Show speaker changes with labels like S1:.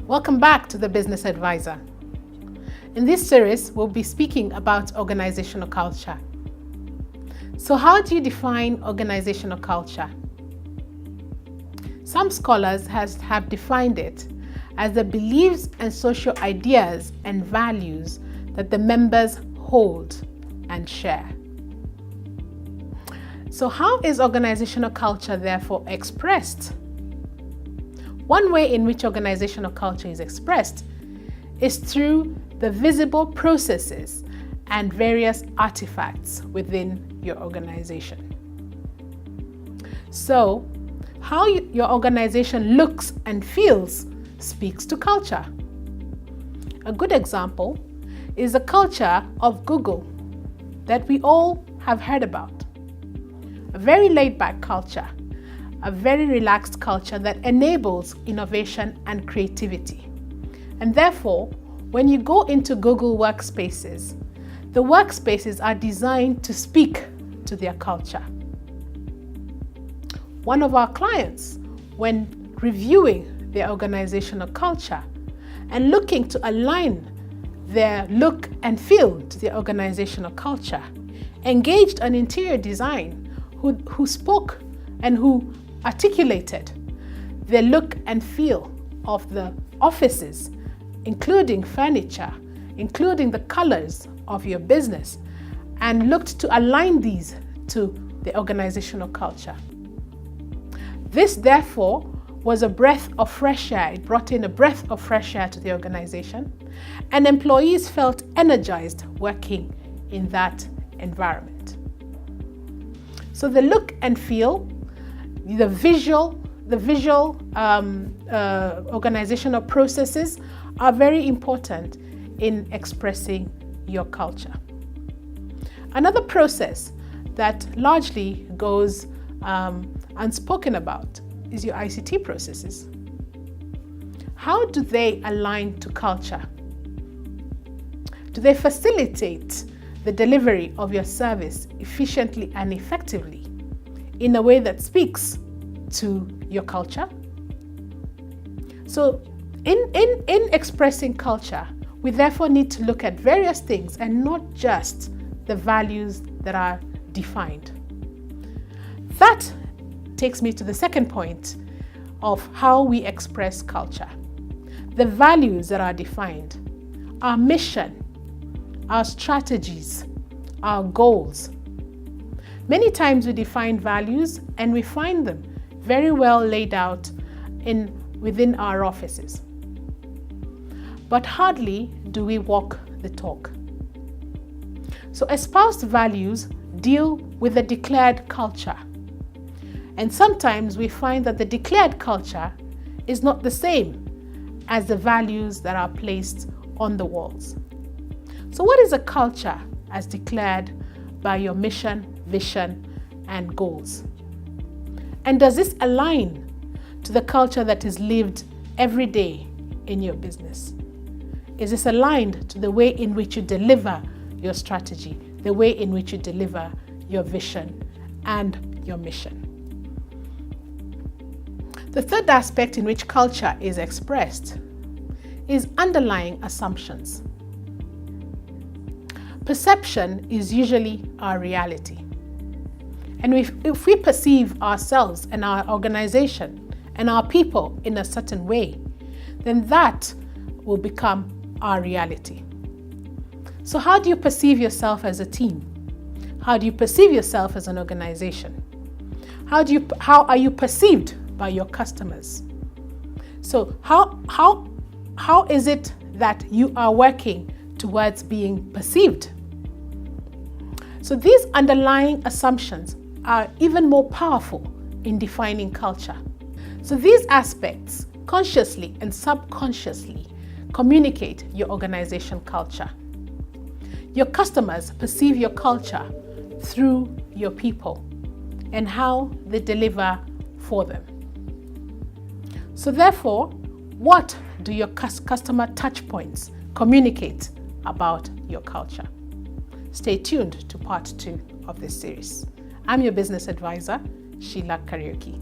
S1: Welcome back to The Business Advisor. In this series, we'll be speaking about organizational culture. So how do you define organizational culture? Some scholars have defined it as the beliefs and social ideas and values that the members hold and share. So how is organizational culture therefore expressed? One way in which organizational culture is expressed is through the visible processes and various artifacts within your organization. So, how your organization looks and feels speaks to culture. A good example is the culture of Google that we all have heard about. A very laid-back culture, a very relaxed culture that enables innovation and creativity. And therefore, when you go into Google workspaces, the workspaces are designed to speak to their culture. One of our clients, when reviewing their organizational culture and looking to align their look and feel to their organizational culture, engaged an interior design who spoke and who articulated the look and feel of the offices, including furniture, including the colors of your business, and looked to align these to the organizational culture. This, therefore, was a breath of fresh air. It brought in a breath of fresh air to the organization, and employees felt energized working in that environment. So the look and feel, the visual organizational processes are very important in expressing your culture. Another process that largely goes unspoken about is your ICT processes. How do they align to culture? Do they facilitate the delivery of your service efficiently and effectively in a way that speaks to your culture? So in expressing culture, we therefore need to look at various things and not just the values that are defined. That takes me to the second point of how we express culture. The values that are defined, our mission, our strategies, our goals. Many times we define values and we find them very well laid out within our offices. But hardly do we walk the talk. So espoused values deal with the declared culture. And sometimes we find that the declared culture is not the same as the values that are placed on the walls. So what is a culture as declared by your mission, vision, and goals? And does this align to the culture that is lived every day in your business? Is this aligned to the way in which you deliver your strategy, the way in which you deliver your vision and your mission? The third aspect in which culture is expressed is underlying assumptions. Perception is usually our reality. And if we perceive ourselves and our organization and our people in a certain way, then that will become our reality. So how do you perceive yourself as a team? How do you perceive yourself as an organization? How are you perceived by your customers? So how is it that you are working towards being perceived? So these underlying assumptions are even more powerful in defining culture. So these aspects, consciously and subconsciously, communicate your organization culture. Your customers perceive your culture through your people and how they deliver for them. So therefore, what do your customer touch points communicate about your culture? Stay tuned to part 2 of this series. I'm your business advisor, Sheila Kariuki.